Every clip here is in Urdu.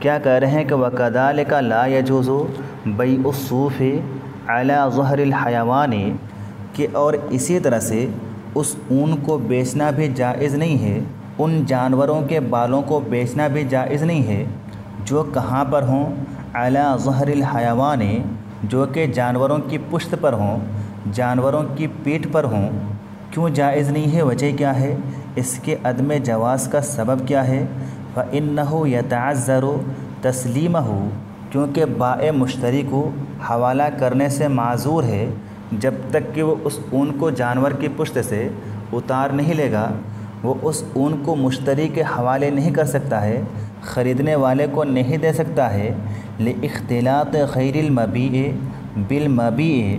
کیا کہہ رہے ہیں کہ وَكَذَلِكَ لَا يَجُوزُ بَيْعُ الصُّوفِ عَلَى ظَهْرِ الْحَيَوَانِ کہ اور اسی طرح سے اس اون کو بیچنا بھی جائز نہیں ہے، ان جانوروں کے بالوں کو بیچنا بھی جائز نہیں ہے جو کہاں پر ہوں، عَلَى ظَهْرِ الْحَيَوَانِ جو کہ جانوروں کی پشت پر ہوں، جانوروں کی پیٹھ پر ہوں۔ کیوں جائز نہیں ہے؟ وجہ کیا ہے؟ اس کے عدم جواز کا سبب کیا ہے؟ فَإِنَّهُ يَتَعَذَّرُ تَسْلِيمَهُ کیونکہ بائع مشتری کو حوالہ کرنے سے معذور ہے جب تک کہ وہ اس اون کو جانور کی پشت سے اتار نہیں لے گا، وہ اس اون کو مشتری کے حوالے نہیں کر سکتا ہے، خریدنے والے کو نہیں دے سکتا ہے، لِاخْتِلَاطِ غَيْرِ الْمَبِيعِ بِالْمَبِيعِ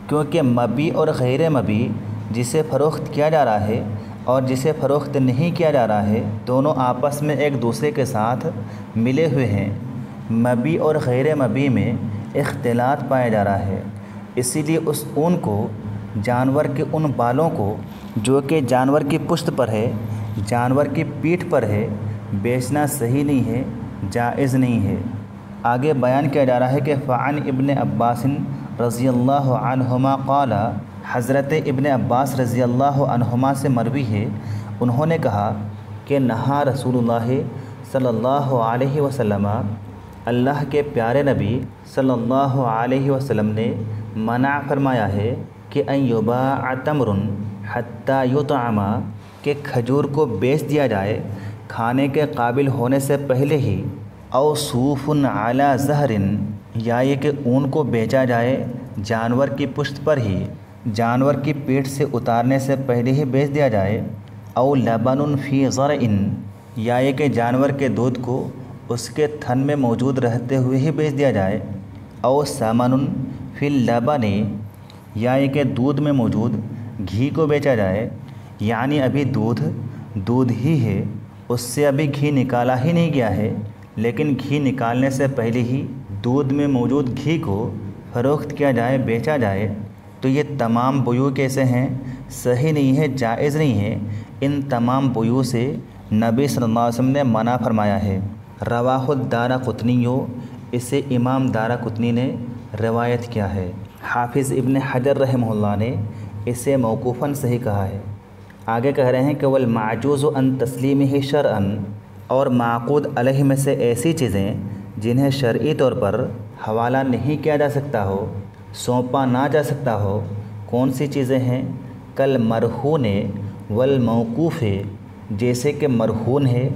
کیونکہ مبیع اور غیر مبیع جسے فروخت کیا جا رہا ہے اور جسے فروخت نہیں کیا جا رہا ہے دونوں آپس میں ایک دوسرے کے ساتھ ملے ہوئے ہیں۔ مبیع اور غیر مبیع میں اختلاط پایا جا رہا ہے، اسی لیے اس اون کو، جانور کے ان بالوں کو جو کہ جانور کی پشت پر ہے، جانور کی پیٹھ پر ہے، بیچنا صحیح نہیں ہے، جائز نہیں ہے۔ آگے بیان کیا جا رہا ہے کہ فعن ابن عباس رضی اللہ عنہما قال حضرت ابن عباس رضی اللہ عنہما سے مروی ہے، انہوں نے کہا کہ نہا رسول اللہ صلی اللہ علیہ وسلم، اللہ کے پیارے نبی صلی اللہ علیہ وسلم نے منع فرمایا ہے کہ ان یباع تمر حتی یطعم کہ کھجور کو بیچ دیا جائے کھانے کے قابل ہونے سے پہلے ہی، او صوف علی ظہر یا یہ کہ اون کو بیچا جائے جانور کی پشت پر ہی، جانور کی پیٹھ سے اتارنے سے پہلے ہی بیچ دیا جائے، او لبن فی ضرع یا یہ کہ جانور کے دودھ کو اس کے تھن میں موجود رہتے ہوئے ہی بیچ دیا جائے، او سمن فی اللبن یا یہ کہ دودھ میں موجود گھی کو بیچا جائے، یعنی ابھی دودھ ہی ہے، اس سے ابھی گھی نکالا ہی نہیں گیا ہے، لیکن گھی نکالنے سے پہلے ہی دودھ میں موجود گھی کو فروخت کیا جائے، بیچا جائے، تو یہ تمام بیوع کیسے ہیں؟ صحیح نہیں ہے، جائز نہیں ہے۔ ان تمام بیوع سے نبی صلی اللہ علیہ وسلم نے منع فرمایا ہے۔ رواہ الدارقطنی، اسے امام دارقطنی نے روایت کیا ہے۔ حافظ ابن حجر رحمہ اللہ نے اسے موقوفاً صحیح کہا ہے۔ آگے کہہ رہے ہیں کہ والمعجوز عن تسلیمہ شرعاً اور معقود علیہ میں سے ایسی چیزیں جنہیں شرعی طور پر حوالہ نہیں کیا جا سکتا ہو، سونپا نہ جا سکتا ہو، کون سی چیزیں ہیں؟ کل مرہون والموقوف جیسے کہ مرہون ہے،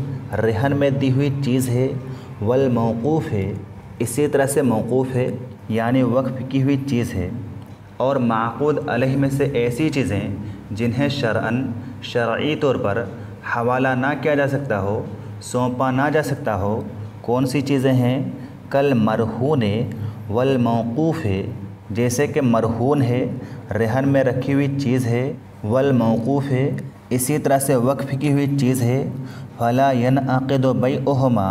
رہن میں دی ہوئی چیز ہے، والموقوف ہے، اسی طرح سے موقوف ہے یعنی وقف کی ہوئی چیز ہے، اور معقود علیہ میں سے ایسی چیزیں جنہیں شرعی طور پر حوالہ نہ کیا جا سکتا ہو، سونپا نہ جا سکتا ہو، کون سی چیزیں ہیں؟ کل مرہون والموقوف ہے، جیسے کہ مرہون ہے، رہن میں رکھی ہوئی چیز ہے، والموقوف ہے، اسی طرح سے وقف کی ہوئی چیز ہے، فلا ینعقد بیعہما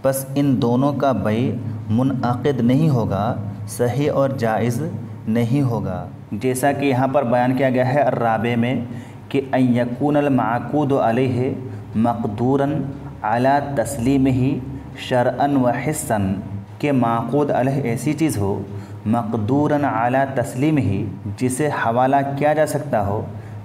پس ان دونوں کا بیع منعقد نہیں ہوگا، صحیح اور جائز نہیں ہوگا۔ جیسا کہ یہاں پر بیان کیا گیا ہے الرابع میں کہ ان یکون المعقود علیہ مقدوراً علی تسلیمہ شرعاً و حساً کہ معقود علیہ ایسی چیز ہو مقدوراً علی تسلیمہ جسے حوالہ کیا جا سکتا ہو،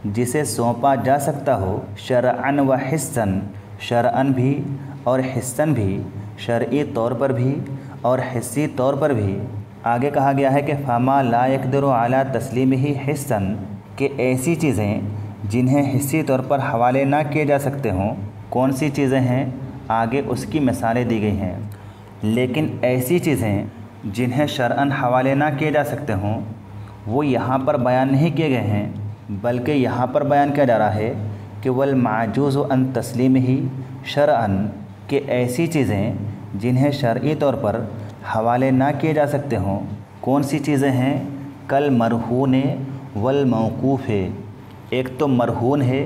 جسے سونپا جا سکتا ہو، شرعاً و حساً شرعاً بھی اور حساً بھی، شرعی طور پر بھی اور حسی طور پر بھی۔ آگے کہا گیا ہے کہ فما لا یقدر علی تسلیمہ حساً کہ ایسی چیزیں جنہیں حسی طور پر حوالے نہ کیے جا سکتے ہوں، کون سی چیزیں ہیں؟ آگے اس کی مثالیں دی گئی ہیں، لیکن ایسی چیزیں جنہیں شرعاً حوالے نہ کیے جا سکتے ہوں وہ یہاں پر بیان نہیں کیے گئے ہیں، بلکہ یہاں پر بیان کیا جا رہا ہے کہ والمعجوز عن تسلیمہ شرعاً کہ ایسی چیزیں جنہیں شرعی طور پر حوالے نہ کیے جا سکتے ہوں، کون سی چیزیں ہیں؟ کل مرہون والموقوف ہے، ایک تو مرہون ہے،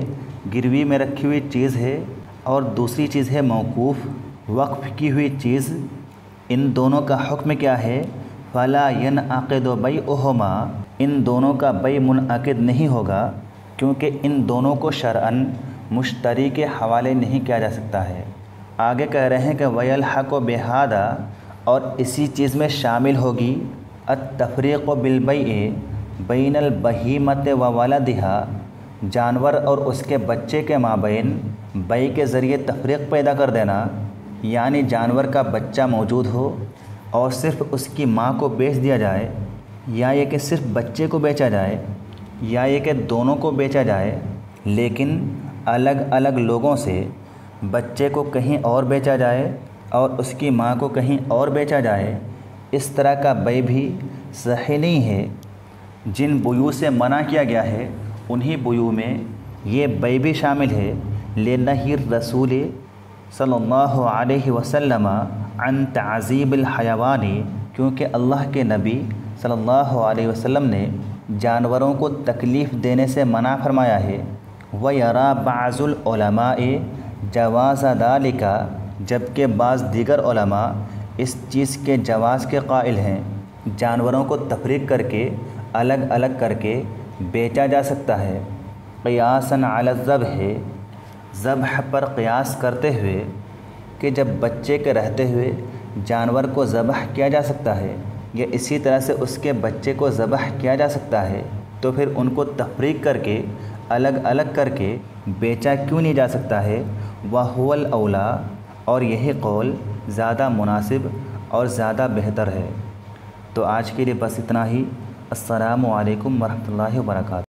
گروی میں رکھی ہوئی چیز ہے، اور دوسری چیز ہے موقوف، وقف کی ہوئی چیز۔ ان دونوں کا حکم کیا ہے؟ فلا ینعقد بیعہما ان دونوں کا بیع منعقد نہیں ہوگا، کیونکہ ان دونوں کو شرعاً مشتری کے حوالے نہیں کیا جا سکتا ہے۔ آگے کہہ رہے ہیں کہ وَيَلْحَقُ بِهَذَا اور اسی چیز میں شامل ہوگی التفریق بالبیع بین البہیمۃ وولدها جانور اور اس کے بچے کے مابین بیع کے ذریعے تفریق پیدا کر دینا، یعنی جانور کا بچہ موجود ہو اور صرف اس کی ماں کو بیچ دیا جائے، یا یہ کہ صرف بچے کو بیچا جائے، یا یہ کہ دونوں کو بیچا جائے لیکن الگ الگ لوگوں سے بچے کو کہیں اور بیچا جائے اور اس کی ماں کو کہیں اور بیچا جائے، اس طرح کا بیع بھی صحیح نہیں ہے۔ جن بیوع سے منع کیا گیا ہے انہی بیوع میں یہ بیع بھی شامل ہے، لنہی الرسول صلی اللہ علیہ وسلم عن تعذیب الحیوان، کیونکہ اللہ کے نبی صلی اللہ علیہ وسلم نے جانوروں کو تکلیف دینے سے منع فرمایا ہے۔ وَيَرَى بَعْضُ الْعُلَمَاءِ جواز ذَلِكَ جبکہ بعض دیگر علماء اس چیز کے جواز کے قائل ہیں، جانوروں کو تفریق کر کے الگ الگ کر کے بیچا جا سکتا ہے، قیاساً علی الذبح ذبح پر قیاس کرتے ہوئے کہ جب بچے کے رہتے ہوئے جانور کو ذبح کیا جا سکتا ہے یا اسی طرح سے اس کے بچے کو ذبح کیا جا سکتا ہے تو پھر ان کو تفریق کر کے الگ الگ کر کے بیچا کیوں نہیں جا سکتا ہے؟ وَهُوَ الْأَوْلَى اور یہی قول زیادہ مناسب اور زیادہ بہتر ہے۔ تو آج کے لیے بس اتنا ہی۔ السلام علیکم ورحمۃ اللہ وبرکاتہ۔